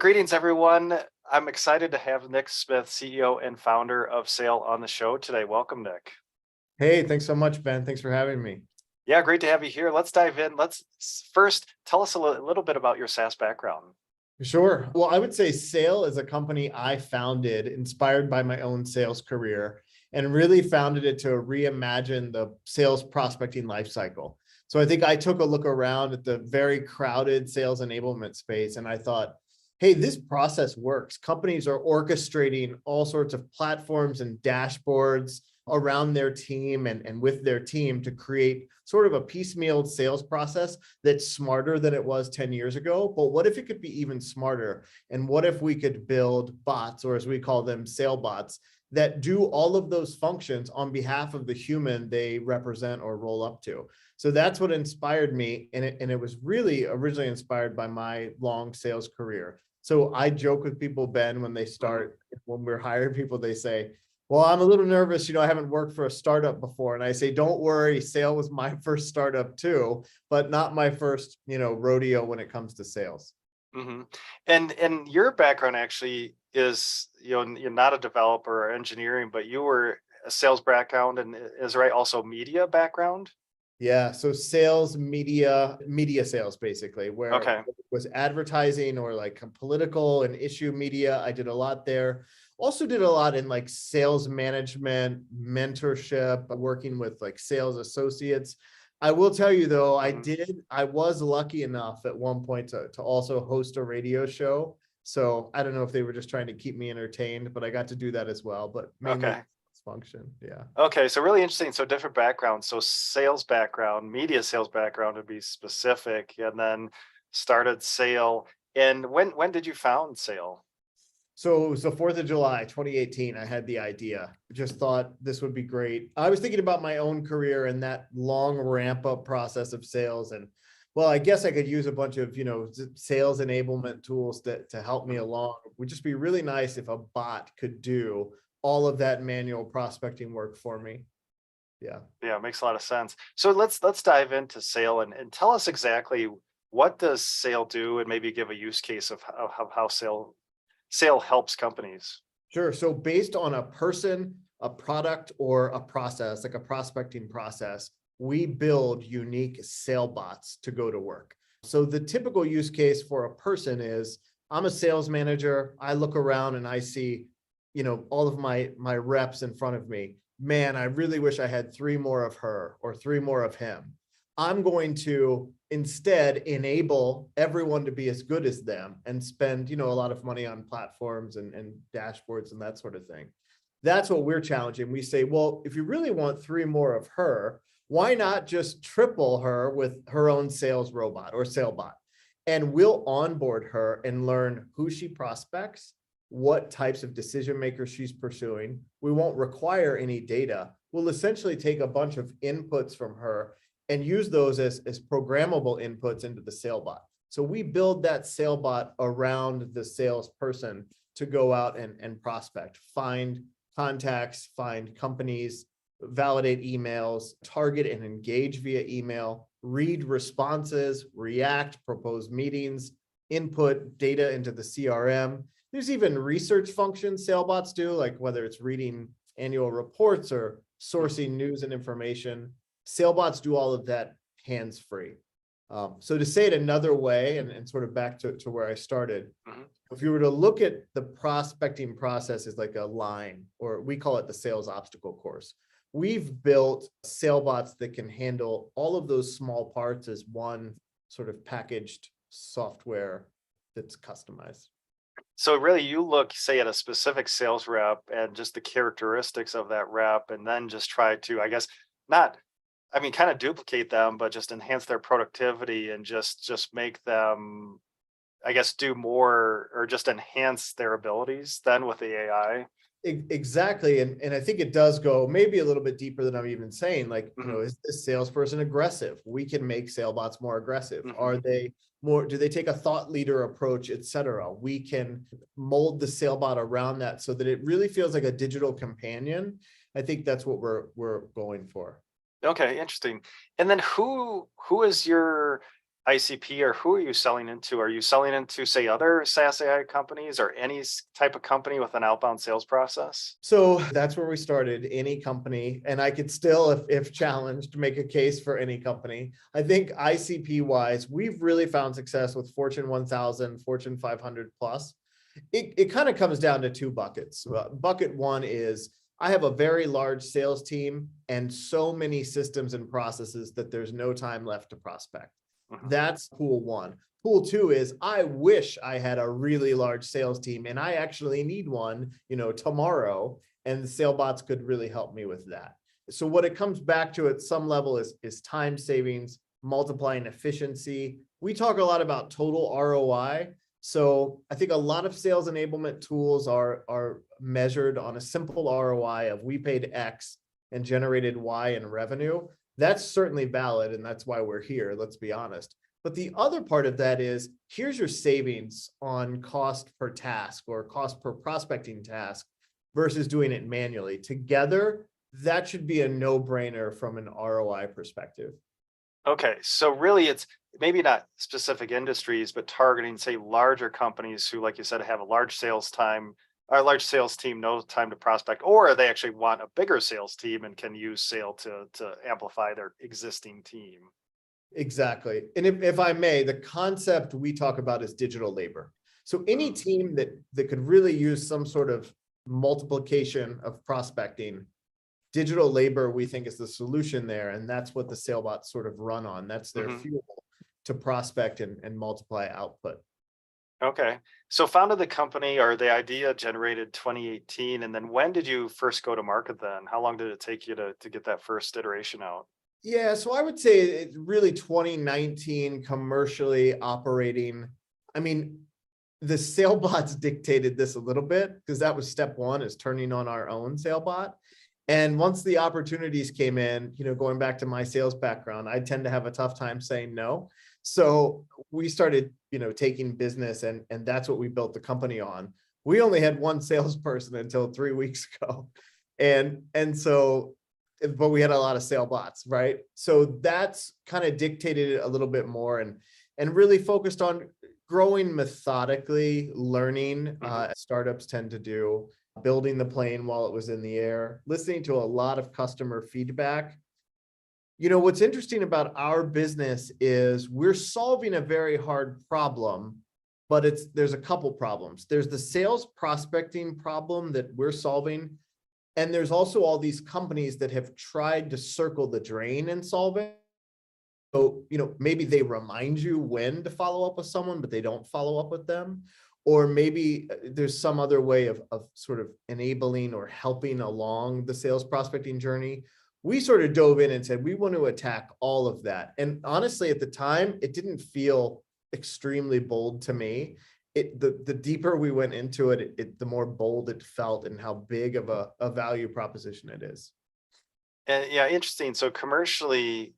Greetings, everyone. I'm excited to have Nick Smith, CEO and founder of Saile, on the show today. Welcome, Nick. Hey, thanks so much, Ben. Thanks for having me. Yeah, great to have you here. Let's dive in. First tell us a little bit about your SaaS background. Sure. Well, I would say Saile is a company I founded inspired by my own sales career and really founded it to reimagine the sales prospecting lifecycle. So I think I took a look around at the very crowded sales enablement space and I thought, hey, this process works. Companies are orchestrating all sorts of platforms and dashboards around their team and with their team to create sort of a piecemeal sales process that's smarter than it was 10 years ago. But what if it could be even smarter? And what if we could build bots, or as we call them, sailebots, that do all of those functions on behalf of the human they represent or roll up to? So that's what inspired me. And it was really originally inspired by my long sales career. So I joke with people, Ben, when we're hiring people, they say, well, I'm a little nervous. I haven't worked for a startup before. And I say, don't worry, Saile was my first startup too, but not my first, rodeo when it comes to sales. hmm And your background actually is, you're not a developer or engineering, but you were a sales background and is right also media background. Yeah. So sales, media sales, basically, where Okay. it was advertising or like political and issue media. I did a lot there. Also did a lot in like sales management, mentorship, working with like sales associates. I will tell you though, I was lucky enough at one point to also host a radio show. So I don't know if they were just trying to keep me entertained, but I got to do that as well, but mainly Okay. function. Yeah. Okay, so really interesting. So different backgrounds. So sales background, media sales background to be specific, and then started Saile. And when did you found Saile? So it was the 4th of July, 2018. I had the idea. Just thought this would be great. I was thinking about my own career and that long ramp up process of sales. And well, I guess I could use a bunch of, sales enablement tools to help me Mhm. along. It would just be really nice if a bot could do all of that manual prospecting work for me. Yeah. Yeah, it makes a lot of sense. So let's dive into Saile and tell us exactly what does Saile do, and maybe give a use case of how Saile helps companies. Sure. So based on a person, a product, or a process, like a prospecting process, we build unique sale bots to go to work. So the typical use case for a person is, I'm a sales manager. I look around and I see, all of my reps in front of me. Man, I really wish I had three more of her or three more of him. I'm going to instead enable everyone to be as good as them and spend, a lot of money on platforms and dashboards and that sort of thing. That's what we're challenging. We say, well, if you really want three more of her, why not just triple her with her own sales robot or sailbot? And we'll onboard her and learn who she prospects, what types of decision makers she's pursuing. We won't require any data. We'll essentially take a bunch of inputs from her and use those as programmable inputs into the sailbot. So we build that sailbot around the salesperson to go out and prospect, find contacts, find companies, validate emails, target and engage via email, read responses, react, propose meetings, input data into the CRM. There's even research functions sailbots do, like whether it's reading annual reports or sourcing news and information. Sailbots do all of that hands-free. So to say it another way, and sort of back to where I started, if you were to look at the prospecting process as like a line, or we call it the sales obstacle course, we've built sailbots that can handle all of those small parts as one sort of packaged software that's customized. So really you look, say, at a specific sales rep and just the characteristics of that rep, and then just try to, I guess, not, I mean, kind of duplicate them, but just enhance their productivity and just make them, I guess, do more or just enhance their abilities then with the AI. Exactly. And I think it does go maybe a little bit deeper than I'm even saying. Like, hmm is this salesperson aggressive? We can make sailbots more aggressive. Are hmm they more, do they take a thought leader approach, et cetera? We can mold the sailbot around that so that it really feels like a digital companion. I think that's what we're going for. Okay, interesting. And then who is your ICP, or who are you selling into? Are you selling into, say, other SaaS AI companies or any type of company with an outbound sales process? So that's where we started, any company. And I could still, if challenged, make a case for any company. I think ICP wise, we've really found success with Fortune 1000, Fortune 500 plus. It kind of comes down to two buckets. Bucket one is I have a very large sales team and so many systems and processes that there's no time left to prospect. Mhm. That's pool one. Pool two is I wish I had a really large sales team and I actually need one, tomorrow, and the SailBots could really help me with that. So what it comes back to at some level is time savings, multiplying efficiency. We talk a lot about total ROI. So I think a lot of sales enablement tools are measured on a simple ROI of we paid X and generated Y in revenue. That's certainly valid, and that's why we're here, let's be honest. But the other part of that is here's your savings on cost per task or cost per prospecting task versus doing it manually. Together, that should be a no-brainer from an ROI perspective. Okay, so really it's maybe not specific industries, but targeting, say, larger companies who, like you said, have a large sales time, or a large sales team, no time to prospect, or they actually want a bigger sales team and can use sale to amplify their existing team. Exactly. And if I may, the concept we talk about is digital labor. So any Mm, team that could really use some sort of multiplication of prospecting, digital labor, we think is the solution there. And that's what the SailBots sort of run on. That's their mhm. fuel to prospect and multiply output. Okay, so founded the company, or the idea generated 2018, and then when did you first go to market then? How long did it take you to get that first iteration out? Yeah, so I would say it's really 2019 commercially operating. I mean, the SailBots dictated this a little bit because that was step one, is turning on our own SailBot. And once the opportunities came in, going back to my sales background, I tend to have a tough time saying no. So we started, taking business, and that's what we built the company on. We only had one salesperson until 3 weeks ago. And so but we had a lot of sale bots, right? So that's kind of dictated it a little bit more, and really focused on growing methodically, learning, Mhm. startups tend to do, building the plane while it was in the air, listening to a lot of customer feedback. What's interesting about our business is we're solving a very hard problem, but there's a couple problems. There's the sales prospecting problem that we're solving, and there's also all these companies that have tried to circle the drain and solve it. So, maybe they remind you when to follow up with someone, but they don't follow up with them. Or maybe there's some other way of sort of enabling or helping along the sales prospecting journey. We sort of dove in and said, we want to attack all of that. And honestly, at the time, it didn't feel extremely bold to me. The deeper we went into it, the more bold it felt and how big of a value proposition it is. And yeah, interesting. So commercially,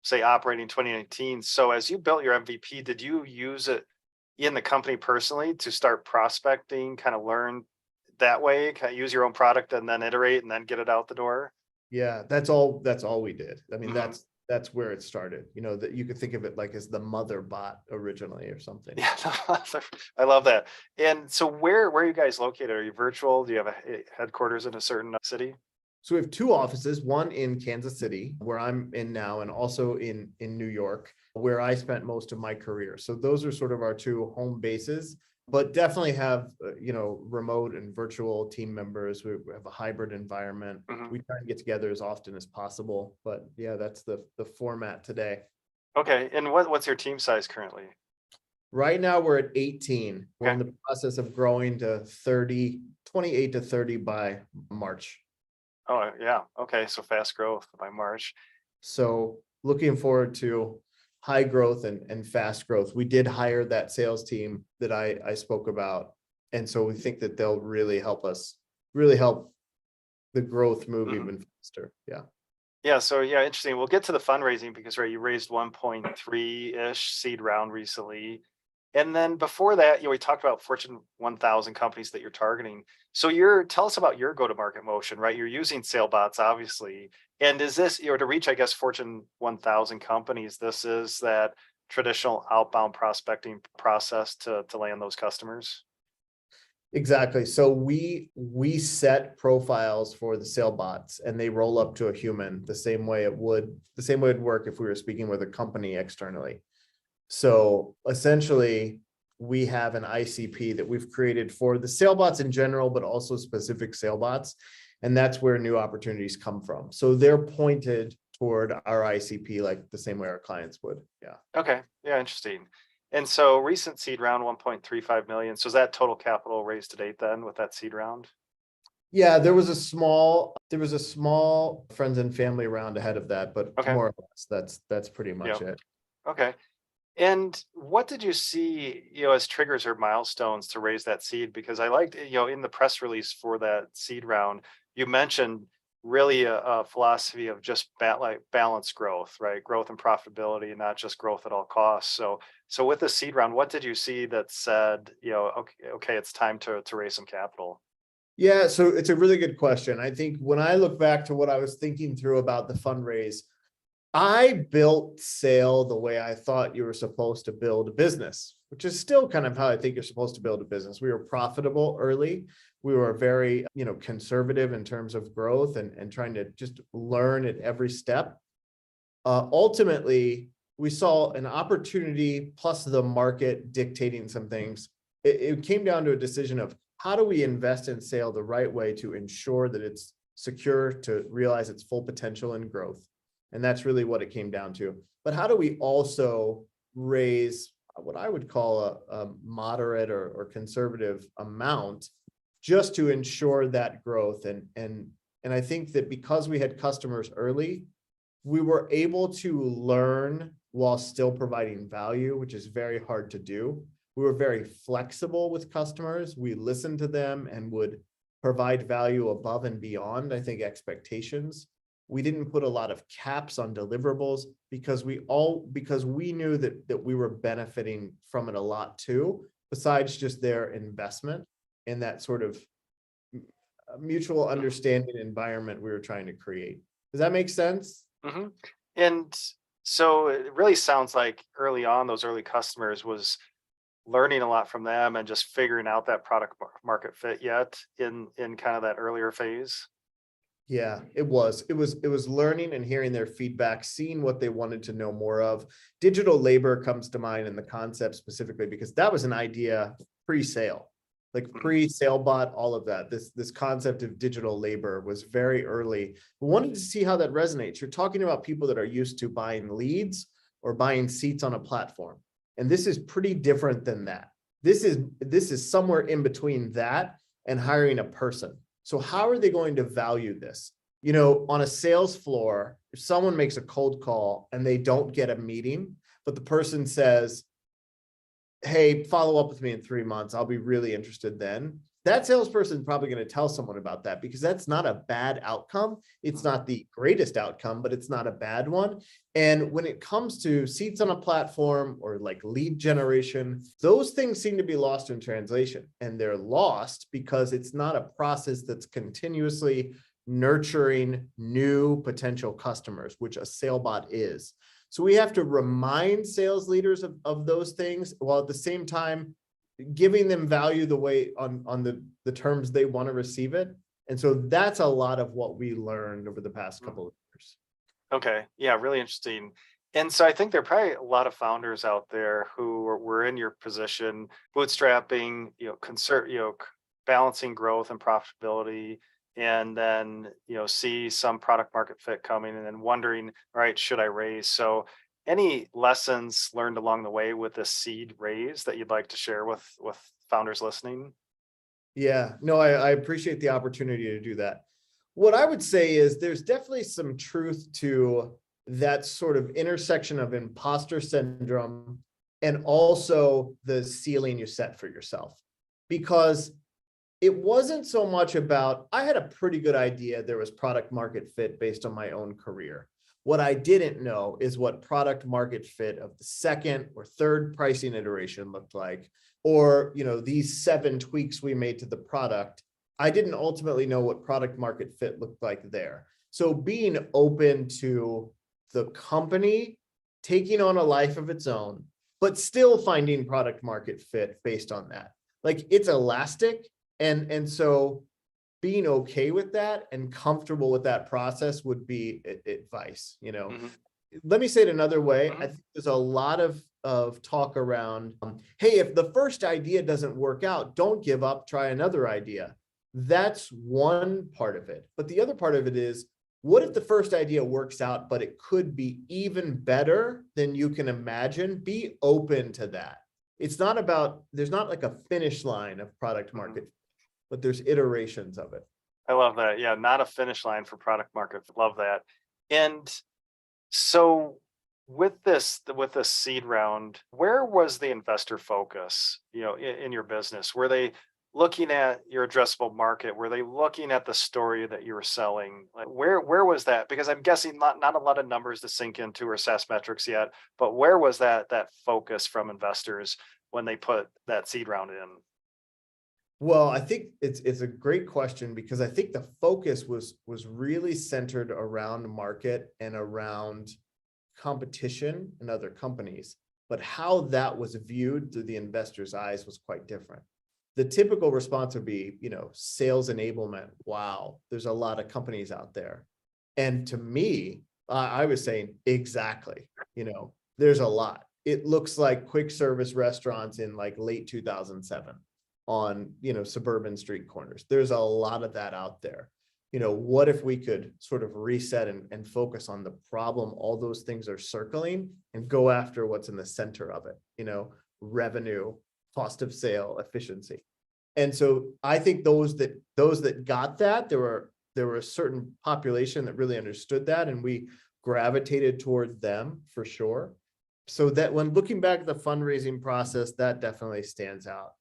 say operating 2019. So as you built your MVP, did you use it in the company personally to start prospecting, kind of learn that way, kind of use your own product and then iterate and then get it out the door? Yeah, that's all we did. I mean, Mhm. that's where it started. That you could think of it like as the mother bot originally or something. Yeah, I love that. And so where are you guys located? Are you virtual? Do you have a headquarters in a certain city? So we have two offices, one in Kansas City, where I'm in now, and also in New York, where I spent most of my career. So those are sort of our two home bases, but definitely have remote and virtual team members. We have a hybrid environment. Mhm. We try to get together as often as possible, but yeah, that's the format today. Okay. And what's your team size currently? Right now we're at 18. We're Okay. in the process of growing to 30, 28 to 30 by March. Oh, yeah. Okay. So fast growth by March. So looking forward to high growth and fast growth. We did hire that sales team that I spoke about. And so we think that they'll really help the growth move Mhm. even faster. Yeah. Yeah. So yeah, interesting. We'll get to the fundraising because right, you raised 1.3-ish seed round recently. And then before that, we talked about Fortune 1000 companies that you're targeting. So tell us about your go-to-market motion, right? You're using SailBots, obviously. And is this, to reach, I guess, Fortune 1000 companies, this is that traditional outbound prospecting process to land those customers? Exactly. So we set profiles for the sale bots and they roll up to a human the same way it'd work if we were speaking with a company externally. So essentially, we have an ICP that we've created for the sale bots in general, but also specific sale bots. And that's where new opportunities come from. So they're pointed toward our ICP like the same way our clients would. Yeah. Okay. Yeah, interesting. And so recent seed round, 1.35 million. So is that total capital raised to date then with that seed round? Yeah, there was a small friends and family round ahead of that, but Okay. more or less that's pretty much Yeah. it. Okay. And what did you see, as triggers or milestones to raise that seed? Because I liked, in the press release for that seed round, you mentioned really a philosophy of just like balanced growth, right? Growth and profitability, and not just growth at all costs. So with the seed round, what did you see that said, okay, it's time to raise some capital? Yeah, so it's a really good question. I think when I look back to what I was thinking through about the fundraise, I built Saile the way I thought you were supposed to build a business, which is still kind of how I think you're supposed to build a business. We were profitable early. We were very, conservative in terms of growth and trying to just learn at every step. Ultimately, we saw an opportunity plus the market dictating some things. It came down to a decision of how do we invest in Saile the right way to ensure that it's secure to realize its full potential and growth. And that's really what it came down to. But how do we also raise what I would call a moderate or conservative amount just to ensure that growth? And I think that because we had customers early, we were able to learn while still providing value, which is very hard to do. We were very flexible with customers. We listened to them and would provide value above and beyond, I think, expectations. We didn't put a lot of caps on deliverables because we knew that we were benefiting from it a lot too, besides just their investment in that sort of mutual understanding environment we were trying to create. Does that make sense? Hmm. And so it really sounds like early on, those early customers was learning a lot from them and just figuring out that product market fit yet in kind of that earlier phase. Yeah, it was learning and hearing their feedback, seeing what they wanted to know more of. Digital labor comes to mind in the concept specifically because that was an idea pre-sale, like pre-sale bot, all of that. This concept of digital labor was very early. We wanted to see how that resonates. You're talking about people that are used to buying leads or buying seats on a platform. And this is pretty different than that. This is somewhere in between that and hiring a person. So how are they going to value this? On a sales floor, if someone makes a cold call and they don't get a meeting, but the person says, hey, follow up with me in 3 months, I'll be really interested then. That salesperson is probably going to tell someone about that because that's not a bad outcome. It's not the greatest outcome, but it's not a bad one. And when it comes to seats on a platform or like lead generation, those things seem to be lost in translation. And they're lost because it's not a process that's continuously nurturing new potential customers, which a SailBot is. So we have to remind sales leaders of those things while at the same time giving them value the way on the terms they want to receive it. And so that's a lot of what we learned over the past couple of years. Okay. Yeah, really interesting. And so I think there are probably a lot of founders out there who were in your position, bootstrapping, balancing growth and profitability, and then, see some product market fit coming and then wondering, all right, should I raise? So any lessons learned along the way with this seed raise that you'd like to share with founders listening? Yeah, no, I appreciate the opportunity to do that. What I would say is there's definitely some truth to that sort of intersection of imposter syndrome and also the ceiling you set for yourself. Because it wasn't so much about, I had a pretty good idea there was product market fit based on my own career. What I didn't know is what product market fit of the second or third pricing iteration looked like, or, these 7 tweaks we made to the product. I didn't ultimately know what product market fit looked like there. So being open to the company taking on a life of its own, but still finding product market fit based on that. Like it's elastic. And so being okay with that and comfortable with that process would be advice, you know. Mhm. Let me say it another way. I Mhm. think there's a lot of talk around, hey, if the first idea doesn't work out, don't give up, try another idea. That's one part of it. But the other part of it is, what if the first idea works out, but it could be even better than you can imagine? Be open to that. It's not about, there's not like a finish line of product Mhm. market, but there's iterations of it. I love that. Yeah, not a finish line for product market. Love that. And so with this seed round, where was the investor focus, in your business? Were they looking at your addressable market? Were they looking at the story that you were selling? Like where was that? Because I'm guessing not a lot of numbers to sink into or SaaS metrics yet, but where was that focus from investors when they put that seed round in? Well, I think it's a great question because I think the focus was really centered around market and around competition and other companies, but how that was viewed through the investor's eyes was quite different. The typical response would be, sales enablement. Wow, there's a lot of companies out there. And to me, I was saying exactly, there's a lot. It looks like quick service restaurants in like late 2007 on, suburban street corners. There's a lot of that out there. What if we could sort of reset and focus on the problem all those things are circling and go after what's in the center of it, revenue, cost of sale, efficiency. And so I think those that got that, there were a certain population that really understood that, and we gravitated toward them for sure. So that when looking back at the fundraising process, that definitely stands out.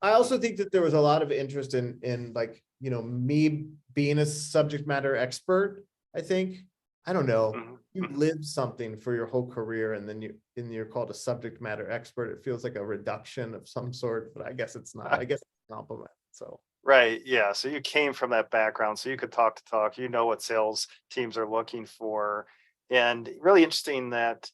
I also think that there was a lot of interest in like, me being a subject matter expert. I think, I don't know, Mhm. you Mhm. live something for your whole career and then you're called a subject matter expert. It feels like a reduction of some sort, but I guess it's not. I guess it's a compliment. So Right. Yeah. So you came from that background, so you could talk to talk. You know what sales teams are looking for, and really interesting that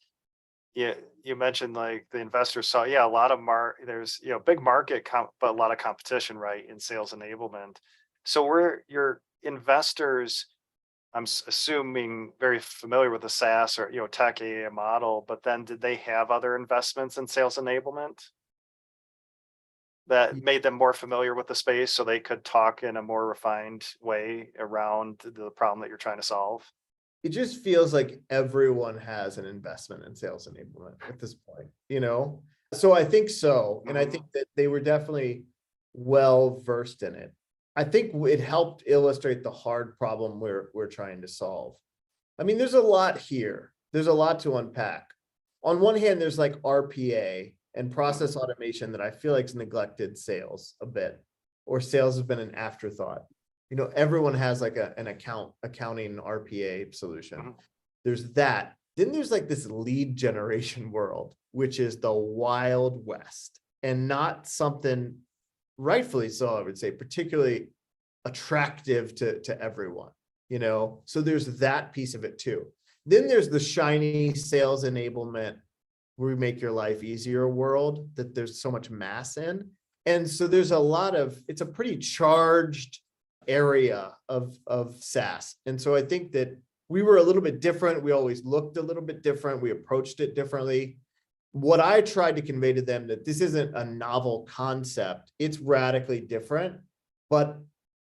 you mentioned like the investors saw, yeah, a lot of there's big market but a lot of competition, right, in sales enablement. So were your investors, assuming, very familiar with the SaaS or tech AA model, but then did they have other investments in sales enablement that made them more familiar with the space so they could talk in a more refined way around the problem that you're trying to solve? it just feels like everyone has an investment in sales enablement at this point. So I think so. And I think Hmm. that they were definitely well versed in it. I think it helped illustrate the hard problem we're trying to solve. I mean, there's a lot here. There's a lot to unpack. On one hand, there's like RPA and Hmm. process automation that I feel like's neglected sales a bit, or sales has been an afterthought. Everyone has like an accounting RPA solution. Hmm. There's that. Then there's like this lead generation world, which is the Wild West, and not something, rightfully so, I would say, particularly attractive to everyone. So there's that piece of it too. Then there's the shiny sales enablement, where we make your life easier world that there's so much mass in. And so there's a lot of, it's a pretty charged area of SaaS. And so I think that we were a little bit different. We always looked a little bit different. We approached it differently. What I tried to convey to them, that this isn't a novel concept. It's radically different, but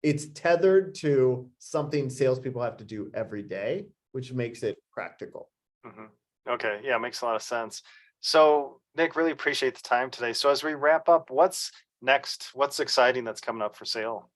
it's tethered to something salespeople have to do every day, which makes it practical. Hmm. Okay. Yeah, makes a lot of sense. So, Nick, really appreciate the time today. So, as we wrap up, what's next? What's exciting that's coming up for sale?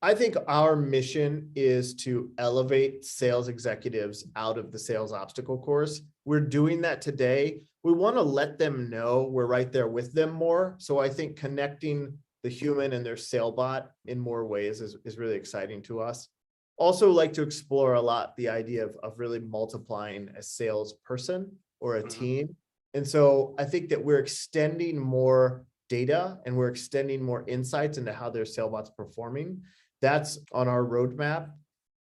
I think our mission is to elevate sales executives out of the sales obstacle course. We're doing that today. We want to let them know we're right there with them more. So I think connecting the human and their sailbot in more ways is really exciting to us. Also like to explore a lot the idea of really multiplying a salesperson or a Hmm. team. And so I think that we're extending more data and we're extending more insights into how their sailbot's performing. That's on our roadmap.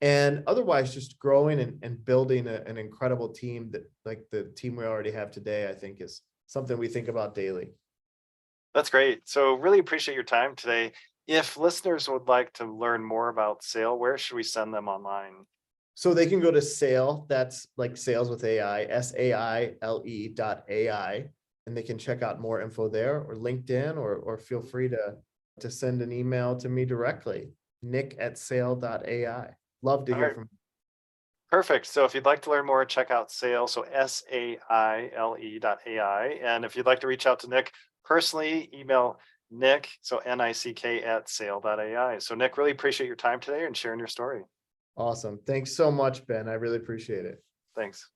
And otherwise, just growing and building an incredible team that, like the team we already have today, I think is something we think about daily. That's great. So really appreciate your time today. If listeners would like to learn more about Saile, where should we send them online? So they can go to Saile, that's like sales with AI, SAILE.ai, and they can check out more info there, or LinkedIn, or feel free to send an email to me directly, nick@saile.ai. Love to All hear right, from. perfect. So if you'd like to learn more, check out Saile, so SAILE.ai. And if you'd like to reach out to Nick personally, email Nick, so NICK @saile.ai. So Nick, really appreciate your time today and sharing your story. Awesome. Thanks so much, Ben. I really appreciate it. Thanks.